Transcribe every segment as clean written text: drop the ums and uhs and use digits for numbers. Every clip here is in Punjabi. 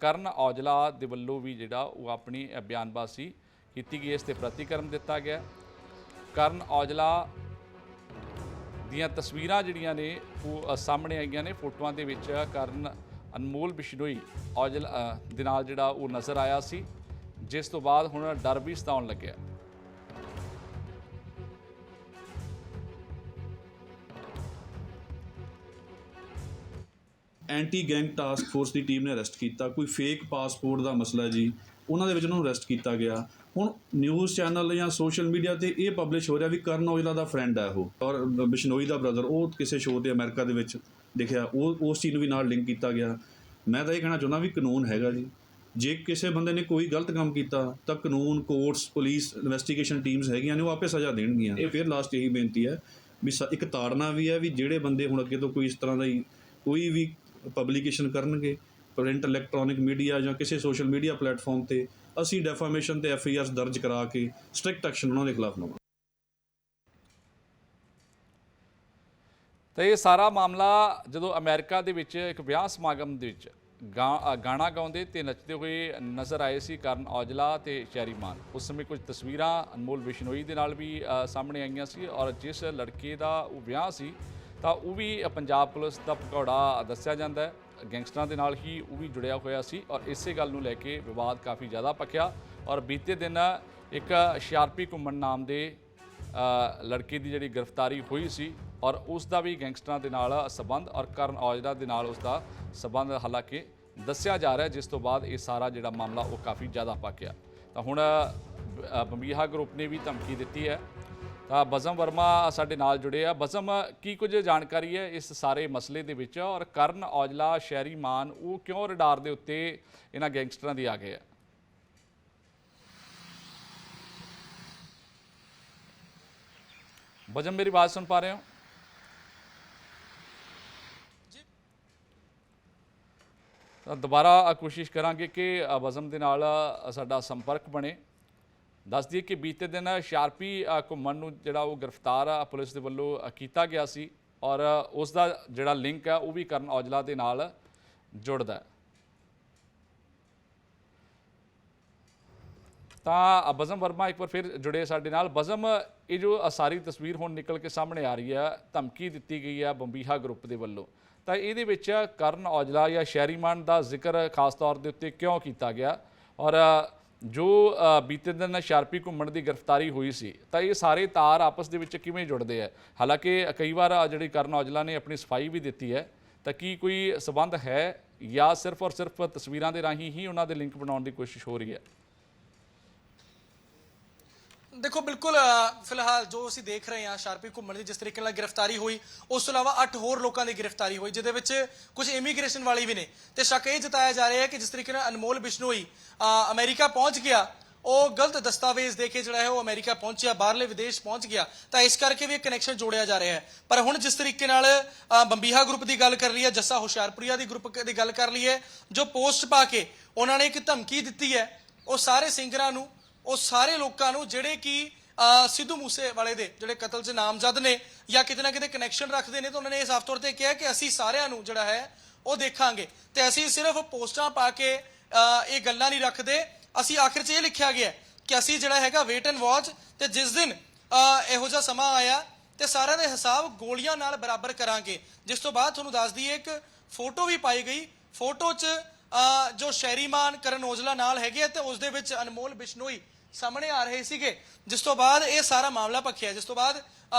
ਕਰਨ ਔਜਲਾ ਦੇ ਵੱਲੋਂ ਵੀ ਜਿਹੜਾ ਉਹ ਆਪਣੀ ਬਿਆਨਬਾਜ਼ੀ ਕੀਤੀ गई, इस ते प्रतिक्रम दिता गया। ਕਰਨ ਔਜਲਾ ਦੀਆਂ ਤਸਵੀਰਾਂ ਜਿਹੜੀਆਂ ਨੇ ਉਹ ਸਾਹਮਣੇ ਆਈਆਂ ਨੇ। ਫੋਟੋਆਂ ਦੇ ਵਿੱਚ ਕਰਨ ਅਨਮੋਲ ਬਿਸ਼ਨੋਈ ਔਜਲਾ ਦੇ ਨਾਲ ਜਿਹੜਾ ਉਹ ਨਜ਼ਰ ਆਇਆ ਸੀ, ਜਿਸ ਤੋਂ ਬਾਅਦ ਹੁਣ ਡਰ ਵੀ ਸਤਾਉਣ ਲੱਗਿਆ। ਐਂਟੀ ਗੈਂਗ ਟਾਸਕ ਫੋਰਸ ਦੀ ਟੀਮ ਨੇ ਅਰੈਸਟ ਕੀਤਾ। ਕੋਈ ਫੇਕ ਪਾਸਪੋਰਟ ਦਾ ਮਸਲਾ ਜੀ, ਉਹਨਾਂ ਦੇ ਵਿੱਚ ਉਹਨਾਂ ਨੂੰ ਅਰੈਸਟ ਕੀਤਾ ਗਿਆ। ਹੁਣ ਨਿਊਜ਼ ਚੈਨਲ ਜਾਂ ਸੋਸ਼ਲ ਮੀਡੀਆ ਤੇ ਇਹ ਪਬਲਿਸ਼ ਹੋ ਰਿਹਾ ਵੀ ਕਰਨ ਔਜਲਾ ਦਾ ਫਰੈਂਡ ਹੈ ਉਹ, ਔਰ ਬਿਸ਼ਨੋਈ ਦਾ ਬ੍ਰਦਰ, ਉਹ ਕਿਸੇ ਸ਼ੋਅ ਤੇ ਅਮਰੀਕਾ ਦੇ ਵਿੱਚ ਦਿਖਿਆ, ਉਹ ਉਸ ਚੀਜ਼ ਨੂੰ ਵੀ ਨਾਲ ਲਿੰਕ ਕੀਤਾ ਗਿਆ। ਮੈਂ ਤਾਂ ਇਹ ਕਹਿਣਾ ਚਾਹੁੰਦਾ ਵੀ ਕਾਨੂੰਨ ਹੈਗਾ ਜੀ, ਜੇ ਕਿਸੇ ਬੰਦੇ ਨੇ ਕੋਈ ਗਲਤ ਕੰਮ ਕੀਤਾ ਤਾਂ ਕਾਨੂੰਨ, ਕੋਰਟਸ, ਪੁਲਿਸ, ਇਨਵੈਸਟੀਗੇਸ਼ਨ ਟੀਮਸ ਹੈਗੀਆਂ ਨੇ, ਉਹ ਆਪੇ ਸਜ਼ਾ ਦੇਣਗੀਆਂ। ਇਹ ਫਿਰ ਲਾਸਟ ਇਹੀ ਬੇਨਤੀ ਹੈ ਵੀ ਇੱਕ ਤਾੜਨਾ ਵੀ ਹੈ ਵੀ ਜਿਹੜੇ ਬੰਦੇ ਹੁਣ ਅੱਗੇ ਤੋਂ ਕੋਈ ਇਸ ਤਰ੍ਹਾਂ ਦਾ ਹੀ ਕੋਈ ਵੀ ਪਬਲੀਕੇਸ਼ਨ ਕਰਨਗੇ ਪ੍ਰਿੰਟ, ਇਲੈਕਟ੍ਰੋਨਿਕ ਮੀਡੀਆ ਜਾਂ ਕਿਸੇ ਸੋਸ਼ਲ ਮੀਡੀਆ ਪਲੇਟਫਾਰਮ ਤੇ, ਅਸੀਂ ਡੈਫਾਮੇਸ਼ਨ ਤੇ FIRs ਦਰਜ ਕਰਾ ਕੇ ਸਟ੍ਰਿਕਟ ਐਕਸ਼ਨ ਉਹਨਾਂ ਦੇ ਖਿਲਾਫ ਲਵਾਂਗੇ। ਤਾਂ ਇਹ ਸਾਰਾ ਮਾਮਲਾ ਜਦੋਂ ਅਮਰੀਕਾ ਦੇ ਵਿੱਚ ਇੱਕ ਵਿਆਹ ਸਮਾਗਮ ਦੇ ਵਿੱਚ ਗਾਣਾ ਗਾਉਂਦੇ ਤੇ ਨੱਚਦੇ ਹੋਏ ਨਜ਼ਰ ਆਏ ਸੀ ਕਰਨ ਔਜਲਾ ਤੇ ਸ਼ੈਰੀ ਮਾਨ। ਉਸ ਸਮੇਂ ਕੁਝ ਤਸਵੀਰਾਂ ਅਨਮੋਲ ਬਿਸ਼ਨੋਈ ਦੇ ਨਾਲ ਵੀ ਸਾਹਮਣੇ ਆਈਆਂ ਸੀ, ਔਰ ਜਿਸ ਲੜਕੇ ਦਾ ਉਹ ਵਿਆਹ ਸੀ ਤਾਂ ਉਹ ਵੀ ਪੰਜਾਬ ਪੁਲਿਸ ਦਾ ਭਗੌੜਾ ਦੱਸਿਆ ਜਾਂਦਾ ਹੈ। ਗੈਂਗਸਟਰਾਂ ਦੇ ਨਾਲ ਹੀ ਉਹ ਵੀ ਜੁੜਿਆ ਹੋਇਆ ਸੀ, ਔਰ ਇਸੇ ਗੱਲ ਨੂੰ ਲੈ ਕੇ ਵਿਵਾਦ ਕਾਫੀ ਜ਼ਿਆਦਾ ਭਖਿਆ। ਔਰ ਬੀਤੇ ਦਿਨ ਇੱਕ ਸ਼ਾਰਪੀ ਘੁੰਮਣ ਨਾਮ ਦੇ ਲੜਕੇ ਦੀ ਜਿਹੜੀ ਗ੍ਰਿਫਤਾਰੀ ਹੋਈ ਸੀ, ਔਰ ਉਸ ਦਾ ਵੀ ਗੈਂਗਸਟਰਾਂ ਦੇ ਨਾਲ ਸਬੰਧ ਔਰ ਕਰਨ ਔਜਲਾ ਦੇ ਨਾਲ ਉਸ ਦਾ ਸਬੰਧ ਹਾਲਾਂਕਿ ਦੱਸਿਆ ਜਾ ਰਿਹਾ, ਜਿਸ ਤੋਂ ਬਾਅਦ ਇਹ ਸਾਰਾ ਜਿਹੜਾ ਮਾਮਲਾ ਉਹ ਕਾਫੀ ਜ਼ਿਆਦਾ ਭਖਿਆ। ਤਾਂ ਹੁਣ ਬੰਬੀਹਾ ਗਰੁੱਪ ਨੇ ਵੀ ਧਮਕੀ ਦਿੱਤੀ ਹੈ। ਤਾਂ ਬਜ਼ਮ ਵਰਮਾ ਸਾਡੇ ਨਾਲ ਜੁੜੇ ਆ। ਬਜ਼ਮ, ਕੀ ਕੁਝ ਜਾਣਕਾਰੀ ਹੈ ਇਸ ਸਾਰੇ ਮਸਲੇ ਦੇ ਵਿੱਚ, ਔਰ ਕਰਨ ਔਜਲਾ, ਸ਼ੈਰੀ ਮਾਨ ਉਹ ਕਿਉਂ ਰਡਾਰ ਦੇ ਉੱਤੇ ਇਹਨਾਂ ਗੈਂਗਸਟਰਾਂ ਦੀ ਆ ਗਏ ਆ? ਬਜ਼ਮ, ਮੇਰੀ ਆਵਾਜ਼ ਸੁਣ ਪਾ ਰਹੇ ਹੋ? ਤਾਂ ਦੁਬਾਰਾ ਕੋਸ਼ਿਸ਼ ਕਰਾਂਗੇ ਕਿ ਬਜ਼ਮ ਦੇ ਨਾਲ ਸਾਡਾ ਸੰਪਰਕ ਬਣੇ। ਦੱਸ ਦਈਏ ਕਿ ਬੀਤੇ ਦਿਨ ਸ਼ਾਰਪੀ ਘੁੰਮਣ ਨੂੰ ਜਿਹੜਾ ਉਹ ਗ੍ਰਿਫਤਾਰ ਪੁਲਿਸ ਦੇ ਵੱਲੋਂ ਕੀਤਾ ਗਿਆ ਸੀ, ਔਰ ਉਸ ਦਾ ਜਿਹੜਾ ਲਿੰਕ ਹੈ ਉਹ ਵੀ ਕਰਨ ਔਜਲਾ ਦੇ ਨਾਲ ਜੁੜਦਾ ਹੈ। ਤਾਂ ਬਜ਼ਮ ਵਰਮਾ ਇੱਕ ਵਾਰ ਫਿਰ ਜੁੜੇ ਸਾਡੇ ਨਾਲ। ਬਜ਼ਮ, ਇਹ ਜੋ ਸਾਰੀ ਤਸਵੀਰ ਹੁਣ ਨਿਕਲ ਕੇ ਸਾਹਮਣੇ ਆ ਰਹੀ ਹੈ, ਧਮਕੀ ਦਿੱਤੀ ਗਈ ਹੈ ਬੰਬੀਹਾ ਗਰੁੱਪ ਦੇ ਵੱਲੋਂ, ਤਾਂ ਇਹਦੇ ਵਿੱਚ ਕਰਨ ਔਜਲਾ ਜਾਂ ਸ਼ੈਰੀ ਮਾਨ ਦਾ ਜ਼ਿਕਰ ਖਾਸ ਤੌਰ ਦੇ ਉੱਤੇ ਕਿਉਂ ਕੀਤਾ ਗਿਆ? ਔਰ ਜੋ ਬੀਤੇ ਦਿਨ ਸ਼ਾਰਪੀ ਘੁੰਮਣ ਦੀ ਗ੍ਰਿਫਤਾਰੀ ਹੋਈ ਸੀ, ਤਾਂ ਇਹ ਸਾਰੇ ਤਾਰ ਆਪਸ ਦੇ ਵਿੱਚ ਕਿਵੇਂ ਜੁੜਦੇ ਹੈ? ਹਾਲਾਂਕਿ ਕਈ ਵਾਰ ਜਿਹੜੀ ਕਰਨ ਔਜਲਾ ਨੇ ਆਪਣੀ ਸਫਾਈ ਵੀ ਦਿੱਤੀ ਹੈ, ਤਾਂ ਕੀ ਕੋਈ ਸਬੰਧ ਹੈ ਜਾਂ ਸਿਰਫ ਔਰ ਸਿਰਫ ਤਸਵੀਰਾਂ ਦੇ ਰਾਹੀਂ ਹੀ ਉਹਨਾਂ ਦੇ ਲਿੰਕ ਬਣਾਉਣ ਦੀ ਕੋਸ਼ਿਸ਼ ਹੋ ਰਹੀ ਹੈ? देखो बिल्कुल फिलहाल जो असीं देख रहे हैं शारपी घुम्मण की जिस तरीके नाल गिरफ्तारी हुई, उस तो इलावा 8 होर लोगों की गिरफ्तारी हुई, जिहदे विच कुछ इमीग्रेशन वाले भी ने। तो शक ये जताया जा रहा है कि जिस तरीके नाल अनमोल बिश्नोई अमेरिका पहुंच गया, वो गलत दस्तावेज देके जो है वो अमेरिका पहुंचा, बाहरले विदेश पहुंच गया, तो इस करके भी एक कनैक्शन जोड़िया जा रहा है। पर हुण जिस तरीके नाल ਬੰਬੀਹਾ ग्रुप की गल कर ली है, जस्सा हुशियारपुरिया की ग्रुप की गल कर ली है, जो पोस्ट पा के उन्होंने एक धमकी दी है, वो सारे सिंगरां नूं, ਉਹ ਸਾਰੇ ਲੋਕਾਂ ਨੂੰ ਜਿਹੜੇ ਕਿ ਸਿੱਧੂ ਮੂਸੇ ਵਾਲੇ ਦੇ ਜਿਹੜੇ ਕਤਲ 'ਚ ਨਾਮਜ਼ਦ ਨੇ ਜਾਂ ਕਿਤੇ ਨਾ ਕਿਤੇ ਕਨੈਕਸ਼ਨ ਰੱਖਦੇ ਨੇ, ਤਾਂ ਉਹਨਾਂ ਨੇ ਇਹ ਸਾਫ਼ ਤੌਰ ਤੇ ਕਿਹਾ ਕਿ ਅਸੀਂ ਸਾਰਿਆਂ ਨੂੰ ਜਿਹੜਾ ਹੈ ਉਹ ਦੇਖਾਂਗੇ, ਤੇ ਅਸੀਂ ਸਿਰਫ ਪੋਸਟਾਂ ਪਾ ਕੇ ਇਹ ਗੱਲਾਂ ਨਹੀਂ ਰੱਖਦੇ। ਅਸੀਂ ਆਖਿਰ 'ਚ ਇਹ ਲਿਖਿਆ ਗਿਆ ਕਿ ਅਸੀਂ ਜਿਹੜਾ ਹੈਗਾ ਵੇਟ ਐਂਡ ਵਾਚ, ਤੇ ਜਿਸ ਦਿਨ ਇਹੋ ਜਿਹਾ ਸਮਾਂ ਆਇਆ ਤੇ ਸਾਰਿਆਂ ਦੇ ਹਿਸਾਬ ਗੋਲੀਆਂ ਨਾਲ ਬਰਾਬਰ ਕਰਾਂਗੇ। ਜਿਸ ਤੋਂ ਬਾਅਦ ਤੁਹਾਨੂੰ ਦੱਸ ਦਈਏ ਇੱਕ ਫੋਟੋ ਵੀ ਪਾਈ ਗਈ, ਫੋਟੋ 'ਚ ਜੋ ਸ਼ੈਰੀ ਮਾਨ, ਕਰਨ ਔਜਲਾ ਨਾਲ ਹੈਗੇ ਤੇ ਉਸ ਦੇ ਵਿੱਚ ਅਨਮੋਲ ਬਿਸ਼ਨੋਈ ਸਾਹਮਣੇ ਆ ਰਹੇ ਸੀਗੇ। ਜਿਸ ਤੋਂ ਬਾਅਦ ਇਹ ਸਾਰਾ ਮਾਮਲਾ ਭਖਿਆ, ਜਿਸ ਤੋਂ ਬਾਅਦ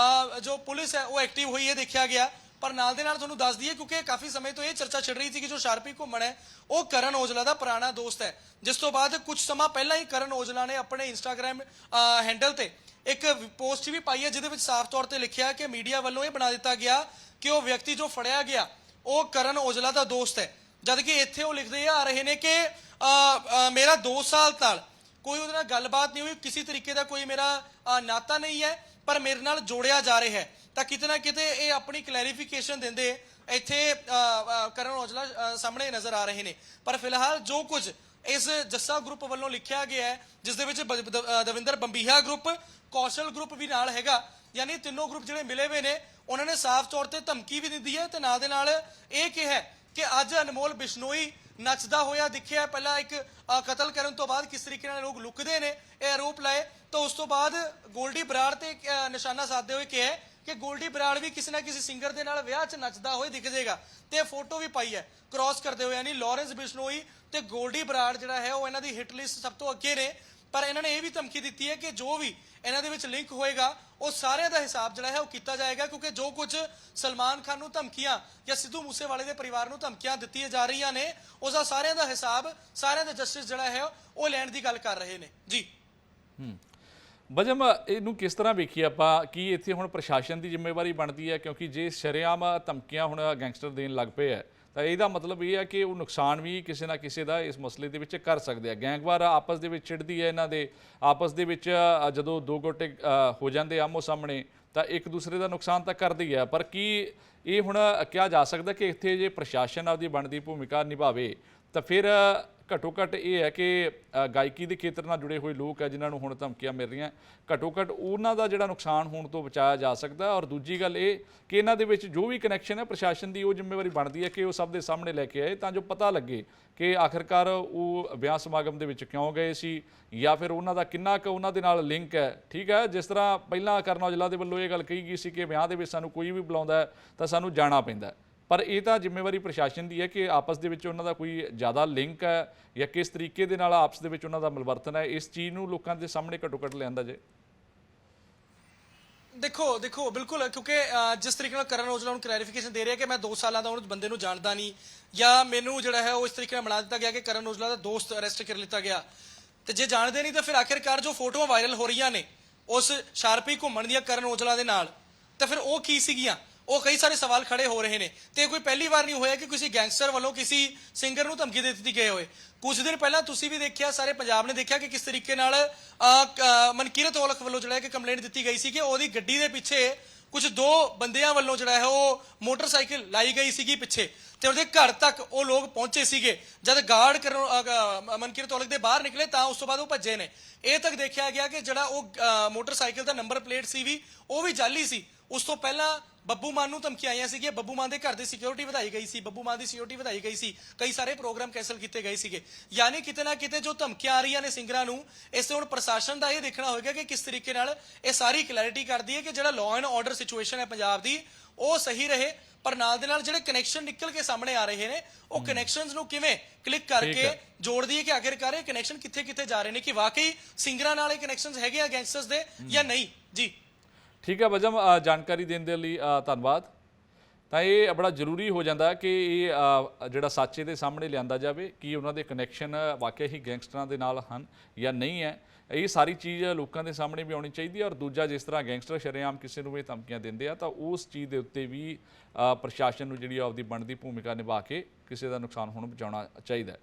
ਜੋ ਪੁਲਿਸ ਹੈ ਉਹ ਐਕਟਿਵ ਹੋਈ, ਇਹ ਦੇਖਿਆ ਗਿਆ। ਪਰ ਨਾਲ ਦੇ ਨਾਲ ਤੁਹਾਨੂੰ ਦੱਸ ਦਈਏ, ਕਿਉਂਕਿ ਕਾਫੀ ਸਮੇਂ ਤੋਂ ਇਹ ਚਰਚਾ ਛਿੜ ਰਹੀ ਸੀ ਕਿ ਜੋ ਸ਼ਾਰਪੀ ਘੁੰਮਣ ਹੈ ਉਹ ਕਰਨ ਔਜਲਾ ਦਾ ਪੁਰਾਣਾ ਦੋਸਤ ਹੈ। ਜਿਸ ਤੋਂ ਬਾਅਦ ਕੁਝ ਸਮਾਂ ਪਹਿਲਾਂ ਹੀ ਕਰਨ ਔਜਲਾ ਨੇ ਆਪਣੇ ਇੰਸਟਾਗ੍ਰਾਮ ਹੈਂਡਲ ਤੇ ਇੱਕ ਪੋਸਟ ਵੀ ਪਾਈ ਹੈ, ਜਿਹਦੇ ਵਿੱਚ ਸਾਫ਼ ਤੌਰ ਤੇ ਲਿਖਿਆ ਕਿ ਮੀਡੀਆ ਵੱਲੋਂ ਇਹ ਬਣਾ ਦਿੱਤਾ ਗਿਆ ਕਿ ਉਹ ਵਿਅਕਤੀ ਜੋ ਫੜਿਆ ਗਿਆ ਉਹ ਕਰਨ ਔਜਲਾ ਦਾ ਦੋਸਤ ਹੈ, ਜਦਕਿ ਇੱਥੇ ਉਹ ਲਿਖਦੇ ਆ ਰਹੇ ਨੇ ਕਿ ਮੇਰਾ 2 ਸਾਲ ਨਾਲ ਕੋਈ ਉਹਦੇ ਨਾਲ ਗੱਲਬਾਤ ਨਹੀਂ ਹੋਈ, ਕਿਸੇ ਤਰੀਕੇ ਦਾ ਕੋਈ ਮੇਰਾ ਨਾਤਾ ਨਹੀਂ ਹੈ, ਪਰ ਮੇਰੇ ਨਾਲ ਜੋੜਿਆ ਜਾ ਰਿਹਾ ਹੈ। ਤਾਂ ਕਿਤੇ ਨਾ ਕਿਤੇ ਇਹ ਆਪਣੀ ਕਲੈਰੀਫਿਕੇਸ਼ਨ ਦਿੰਦੇ ਇੱਥੇ ਕਰਨ ਔਜਲਾ ਸਾਹਮਣੇ ਨਜ਼ਰ ਆ ਰਹੇ ਨੇ। ਪਰ ਫਿਲਹਾਲ ਜੋ ਕੁਝ ਇਸ ਜੱਸਾ ਗਰੁੱਪ ਵੱਲੋਂ ਲਿਖਿਆ ਗਿਆ ਹੈ, ਜਿਸ ਦੇ ਵਿੱਚ ਦਵਿੰਦਰ ਬੰਬੀਹਾ ਗਰੁੱਪ, ਕੌਸ਼ਲ ਗਰੁੱਪ ਵੀ ਨਾਲ ਹੈਗਾ, ਯਾਨੀ ਤਿੰਨੋਂ ਗਰੁੱਪ ਜਿਹੜੇ ਮਿਲੇ ਹੋਏ ਨੇ, ਉਹਨਾਂ ਨੇ ਸਾਫ਼ ਤੌਰ ਤੇ ਧਮਕੀ ਵੀ ਦਿੱਤੀ ਹੈ ਤੇ ਨਾਲ ਦੇ ਨਾਲ ਇਹ ਕਿਹਾ ਕਿ ਅੱਜ ਅਨਮੋਲ ਬਿਸ਼ਨੋਈ ਨੱਚਦਾ ਹੋਇਆ ਦਿਖਿਆ। ਪਹਿਲਾਂ ਇੱਕ ਕਤਲ ਕਰਨ ਤੋਂ ਬਾਅਦ ਕਿਸ ਤਰੀਕੇ ਨਾਲ ਲੋਕ ਲੁਕਦੇ ਨੇ ਇਹ ਆਰੋਪ ਲਾਏ, ਤਾਂ ਉਸ ਤੋਂ ਬਾਅਦ ਗੋਲਡੀ ਬਰਾੜ ਤੇ ਨਿਸ਼ਾਨਾ ਸਾਧਦੇ ਹੋਏ ਕਿਹਾ ਕਿ ਗੋਲਡੀ ਬਰਾੜ ਵੀ ਕਿਸੇ ਨਾ ਕਿਸੇ ਸਿੰਗਰ ਦੇ ਨਾਲ ਵਿਆਹ 'ਚ ਨੱਚਦਾ ਹੋਏ ਦਿਖ ਜਾਏਗਾ, ਤੇ ਫੋਟੋ ਵੀ ਪਾਈ ਹੈ ਕ੍ਰਾਸ ਕਰਦੇ ਹੋਏ, ਯਾਨੀ ਲਾਰੈਂਸ ਬਿਸ਼ਨੋਈ ਤੇ ਗੋਲਡੀ ਬਰਾੜ ਜਿਹੜਾ ਹੈ ਉਹ ਇਹਨਾਂ ਦੀ ਹਿੱਟ ਲਿਸਟ ਸਭ ਤੋਂ ਅੱਗੇ ਨੇ। ਪਰ ਇਹਨਾਂ ਨੇ ਇਹ ਵੀ ਧਮਕੀ ਦਿੱਤੀ ਹੈ ਕਿ ਜੋ ਵੀ ਇਹਨਾਂ ਦੇ ਵਿੱਚ ਲਿੰਕ ਹੋਏਗਾ ਉਹ ਸਾਰਿਆਂ ਦਾ ਹਿਸਾਬ ਜਿਹੜਾ ਹੈ ਉਹ ਕੀਤਾ ਜਾਏਗਾ, ਕਿਉਂਕਿ ਜੋ ਕੁਝ ਸਲਮਾਨ ਖਾਨ ਨੂੰ ਧਮਕੀਆਂ ਜਾਂ ਸਿੱਧੂ ਮੂਸੇਵਾਲੇ ਦੇ ਪਰਿਵਾਰ ਨੂੰ ਧਮਕੀਆਂ ਦਿੱਤੀਆਂ ਜਾ ਰਹੀਆਂ ਨੇ, ਉਸ ਦਾ ਸਾਰਿਆਂ ਦਾ ਹਿਸਾਬ, ਸਾਰਿਆਂ ਦਾ ਜਸਟਿਸ ਜਿਹੜਾ ਹੈ ਉਹ ਲੈਣ ਦੀ ਗੱਲ ਕਰ ਰਹੇ ਨੇ ਜੀ। ਬਜਮ ਇਹਨੂੰ ਕਿਸ ਤਰ੍ਹਾਂ ਵੇਖੀਏ ਆਪਾਂ, ਕੀ ਇੱਥੇ ਹੁਣ ਪ੍ਰਸ਼ਾਸਨ ਦੀ ਜ਼ਿੰਮੇਵਾਰੀ ਬਣਦੀ ਹੈ? ਕਿਉਂਕਿ ਜੇ ਸ਼ਰੇਆਮ ਧਮਕੀਆਂ ਹੁਣ ਗੈਂਗਸਟਰ ਦੇਣ ਲੱਗ ਪਏ ਹੈ ਤਾਂ ਇਹਦਾ ਮਤਲਬ ਇਹ ਹੈ ਕਿ ਉਹ ਨੁਕਸਾਨ ਵੀ ਕਿਸੇ ਨਾ ਕਿਸੇ ਦਾ ਇਸ ਮਸਲੇ ਦੇ ਵਿੱਚ ਕਰ ਸਕਦੇ ਆ। ਗੈਂਗਵਾਰ ਆਪਸ ਦੇ ਵਿੱਚ ਛਿੜਦੀ ਹੈ, ਇਹਨਾਂ ਦੇ ਆਪਸ ਦੇ ਵਿੱਚ ਜਦੋਂ ਦੋ ਗੋਟੇ ਹੋ ਜਾਂਦੇ ਆਮੋ ਸਾਹਮਣੇ ਤਾਂ ਇੱਕ ਦੂਸਰੇ ਦਾ ਨੁਕਸਾਨ ਤਾਂ ਕਰਦੀ ਹੈ। ਪਰ ਕੀ ਇਹ ਹੁਣ ਕਿਹਾ ਜਾ ਸਕਦਾ ਕਿ ਇੱਥੇ ਜੇ ਪ੍ਰਸ਼ਾਸਨ ਆਪਦੀ ਬਣਦੀ ਭੂਮਿਕਾ ਨਿਭਾਵੇ ਤਾਂ ਫਿਰ ਘੱਟੋ ਘੱਟ ਇਹ ਹੈ ਕਿ ਗਾਇਕੀ ਦੇ ਖੇਤਰ ਨਾਲ ਜੁੜੇ ਹੋਏ ਲੋਕ ਹੈ ਜਿਨ੍ਹਾਂ ਨੂੰ ਹੁਣ ਧਮਕੀਆਂ ਮਿਲ ਰਹੀਆਂ, ਘੱਟੋ ਘੱਟ ਉਹਨਾਂ ਦਾ ਜਿਹੜਾ ਨੁਕਸਾਨ ਹੋਣ ਤੋਂ ਬਚਾਇਆ ਜਾ ਸਕਦਾ। ਔਰ ਦੂਜੀ ਗੱਲ ਇਹ ਕਿ ਇਹਨਾਂ ਦੇ ਵਿੱਚ ਜੋ ਵੀ ਕਨੈਕਸ਼ਨ ਹੈ ਪ੍ਰਸ਼ਾਸਨ ਦੀ ਉਹ ਜ਼ਿੰਮੇਵਾਰੀ ਬਣਦੀ ਹੈ ਕਿ ਉਹ ਸਭ ਦੇ ਸਾਹਮਣੇ ਲੈ ਕੇ ਆਏ ਤਾਂ ਜੋ ਪਤਾ ਲੱਗੇ ਕਿ ਆਖਿਰਕਾਰ ਉਹ ਵਿਆਹ ਸਮਾਗਮ ਦੇ ਵਿੱਚ ਕਿਉਂ ਗਏ ਸੀ ਜਾਂ ਫਿਰ ਉਹਨਾਂ ਦਾ ਕਿੰਨਾ ਕੁ ਉਹਨਾਂ ਦੇ ਨਾਲ ਲਿੰਕ ਹੈ। ਠੀਕ ਹੈ, ਜਿਸ ਤਰ੍ਹਾਂ ਪਹਿਲਾਂ ਕਰਨ ਔਜਲਾ ਦੇ ਵੱਲੋਂ ਇਹ ਗੱਲ ਕਹੀ ਗਈ ਸੀ ਕਿ ਵਿਆਹ ਦੇ ਵਿੱਚ ਸਾਨੂੰ ਕੋਈ ਵੀ ਬੁਲਾਉਂਦਾ ਤਾਂ ਸਾਨੂੰ ਜਾਣਾ ਪੈਂਦਾ, ਪਰ ਇਹ ਤਾਂ ਜ਼ਿੰਮੇਵਾਰੀ ਪ੍ਰਸ਼ਾਸਨ ਦੀ ਹੈ ਕਿ ਆਪਸ ਦੇ ਵਿੱਚ ਉਹਨਾਂ ਦਾ ਕੋਈ ਜ਼ਿਆਦਾ ਲਿੰਕ ਹੈ ਜਾਂ ਕਿਸ ਤਰੀਕੇ ਦੇ ਨਾਲ ਆਪਸ ਦੇ ਵਿੱਚ ਉਹਨਾਂ ਦਾ ਮਿਲਵਰਤਨ ਹੈ, ਇਸ ਚੀਜ਼ ਨੂੰ ਲੋਕਾਂ ਦੇ ਸਾਹਮਣੇ ਘੱਟੋ ਘੱਟ ਲਿਆਂਦਾ ਜੇ। ਦੇਖੋ ਬਿਲਕੁਲ, ਕਿਉਂਕਿ ਜਿਸ ਤਰੀਕੇ ਨਾਲ ਕਰਨ ਔਜਲਾ ਨੂੰ ਕਲੈਰੀਫਿਕੇਸ਼ਨ ਦੇ ਰਿਹਾ ਕਿ ਮੈਂ 2 ਸਾਲਾਂ ਦਾ ਉਹਨੂੰ ਬੰਦੇ ਨੂੰ ਜਾਣਦਾ ਨਹੀਂ, ਜਾਂ ਮੈਨੂੰ ਜਿਹੜਾ ਹੈ ਉਹ ਇਸ ਤਰੀਕੇ ਨਾਲ ਬਣਾ ਦਿੱਤਾ ਗਿਆ ਕਿ ਕਰਨ ਔਜਲਾ ਦਾ ਦੋਸਤ ਅਰੈਸਟ ਕਰ ਲਿੱਤਾ ਗਿਆ, ਤੇ ਜੇ ਜਾਣਦੇ ਨਹੀਂ ਤਾਂ ਫਿਰ ਆਖਿਰਕਾਰ ਜੋ ਫੋਟੋਆਂ ਵਾਇਰਲ ਹੋ ਰਹੀਆਂ ਨੇ ਉਸ ਸ਼ਾਰਪੀ ਘੁੰਮਣ ਦੀਆਂ ਕਰਨ ਔਜਲਾ ਦੇ ਨਾਲ, ਤਾਂ ਫਿਰ ਉਹ ਕੀ ਸੀਗੀਆਂ? ਉਹ ਕਈ ਸਾਰੇ ਸਵਾਲ ਖੜੇ ਹੋ ਰਹੇ ਨੇ, ਤੇ ਕੋਈ ਪਹਿਲੀ ਵਾਰ ਨਹੀਂ ਹੋਇਆ ਕਿ ਕਿਸੇ ਗੈਂਗਸਟਰ ਵੱਲੋਂ ਕਿਸੇ ਸਿੰਗਰ ਨੂੰ ਧਮਕੀ ਦੇ ਦਿੱਤੀ ਗਏ ਹੋਏ। ਕੁਝ ਦਿਨ ਪਹਿਲਾਂ ਤੁਸੀਂ ਵੀ ਦੇਖਿਆ, ਸਾਰੇ ਪੰਜਾਬ ਨੇ ਦੇਖਿਆ ਕਿ ਕਿਸ ਤਰੀਕੇ ਨਾਲ ਮਨਕੀਰਤ ਔਲਖ ਵੱਲੋਂ ਜਿਹੜਾ ਹੈ ਕਿ ਕੰਪਲੇਂਟ ਦਿੱਤੀ ਗਈ ਸੀ ਕਿ ਉਹਦੀ ਗੱਡੀ ਦੇ ਪਿੱਛੇ ਕੁਝ 2 ਬੰਦਿਆਂ ਵੱਲੋਂ ਜਿਹੜਾ ਹੈ ਉਹ ਮੋਟਰਸਾਈਕਲ ਲਾਈ ਗਈ ਸੀਗੀ ਪਿੱਛੇ, ਤੇ ਉਹਦੇ ਘਰ ਤੱਕ ਉਹ ਲੋਕ ਪਹੁੰਚੇ ਸੀਗੇ। ਜਦ ਗਾਰਡ ਮਨਕੀਰਤ ਔਲਖ ਦੇ ਬਾਹਰ ਨਿਕਲੇ ਤਾਂ ਉਸ ਤੋਂ ਬਾਅਦ ਉਹ ਭੱਜੇ ਨੇ। ਇਹ ਤੱਕ ਦੇਖਿਆ ਗਿਆ ਕਿ ਜਿਹੜਾ ਉਹ ਮੋਟਰਸਾਈਕਲ ਦਾ ਨੰਬਰ ਪਲੇਟ ਸੀ ਵੀ ਉਹ ਵੀ ਜਾਲੀ ਸੀ। ਉਸ ਤੋਂ ਪਹਿਲਾਂ ਬੱਬੂ ਮਾਨ ਨੂੰ ਧਮਕੀਆਂ ਆਈਆਂ ਸੀਗੀਆਂ, ਬੱਬੂ ਮਾਨ ਦੇ ਘਰ ਦੀ ਸਿਕਿਉਰਿਟੀ ਵਧਾਈ ਗਈ ਸੀ, ਬੱਬੂ ਮਾਨ ਦੀ ਸਿਕਿਉਰਿਟੀ ਵਧਾਈ ਗਈ ਸੀ, ਕਈ ਸਾਰੇ ਪ੍ਰੋਗਰਾਮ ਕੈਂਸਲ ਕੀਤੇ ਗਏ ਸੀਗੇ। ਯਾਨੀ ਕਿਤੇ ਨਾ ਕਿਤੇ ਜੋ ਧਮਕੀਆਂ ਆ ਰਹੀਆਂ ਨੇ ਸਿੰਗਰਾਂ ਨੂੰ, ਇਸ ਤੇ ਹੁਣ ਪ੍ਰਸ਼ਾਸਨ ਦਾ ਇਹ ਦੇਖਣਾ ਹੋਵੇਗਾ ਕਿ ਕਿਸ ਤਰੀਕੇ ਨਾਲ ਇਹ ਸਾਰੀ ਕਲੈਰਿਟੀ ਕਰਦੀ ਹੈ ਕਿ ਜਿਹੜਾ ਲਾਅ ਐਂਡ ਆਰਡਰ ਸਿਚੁਏਸ਼ਨ ਹੈ ਪੰਜਾਬ ਦੀ ਉਹ ਸਹੀ ਰਹੇ, ਪਰ ਨਾਲ ਦੇ ਨਾਲ ਜਿਹੜੇ ਕਨੈਕਸ਼ਨ ਨਿਕਲ ਕੇ ਸਾਹਮਣੇ ਆ ਰਹੇ ਨੇ ਉਹ ਕਨੈਕਸ਼ਨਸ ਨੂੰ ਕਿਵੇਂ ਕਲਿੱਕ ਕਰਕੇ ਜੋੜਦੀ ਹੈ ਕਿ ਆਖਿਰਕਾਰ ਇਹ ਕਨੈਕਸ਼ਨ ਕਿੱਥੇ ਕਿੱਥੇ ਜਾ ਰਹੇ ਨੇ, ਕਿ ਵਾਕਈ ਸਿੰਗਰਾਂ ਨਾਲ ਇਹ ਕਨੈਕਸ਼ਨਸ ਹੈਗੇ ਆ ਗੈਂਗਸਟਰਸ ਦੇ ਜਾਂ ਨਹੀਂ ਜੀ। ਠੀਕ ਹੈ ਬਜਮ, ਜਾਣਕਾਰੀ ਦੇਣ ਦੇ ਲਈ ਧੰਨਵਾਦ। ਤਾਂ ਇਹ ਬੜਾ ਜ਼ਰੂਰੀ ਹੋ ਜਾਂਦਾ ਕਿ ਇਹ ਜਿਹੜਾ ਸੱਚ ਦੇ ਸਾਹਮਣੇ ਲਿਆਂਦਾ ਜਾਵੇ ਕਿ ਉਹਨਾਂ ਦੇ ਕਨੈਕਸ਼ਨ ਵਾਕਿਆ ਹੀ ਗੈਂਗਸਟਰਾਂ ਦੇ ਨਾਲ ਹਨ ਜਾਂ ਨਹੀਂ ਹੈ। ਇਹ ਸਾਰੀ ਚੀਜ਼ ਲੋਕਾਂ ਦੇ ਸਾਹਮਣੇ ਵੀ ਆਉਣੀ ਚਾਹੀਦੀ ਹੈ। ਔਰ ਦੂਜਾ, ਜਿਸ ਤਰ੍ਹਾਂ ਗੈਂਗਸਟਰ ਸ਼ਰੇਆਮ ਕਿਸੇ ਨੂੰ ਵੀ ਧਮਕੀਆਂ ਦਿੰਦੇ ਆ ਤਾਂ ਉਸ ਚੀਜ਼ ਦੇ ਉੱਤੇ ਵੀ ਪ੍ਰਸ਼ਾਸਨ ਨੂੰ ਜਿਹੜੀ ਆਪਦੀ ਬਣਦੀ ਭੂਮਿਕਾ ਨਿਭਾ ਕੇ ਕਿਸੇ ਦਾ ਨੁਕਸਾਨ ਹੋਣ ਬਚਾਉਣਾ ਚਾਹੀਦਾ ਹੈ।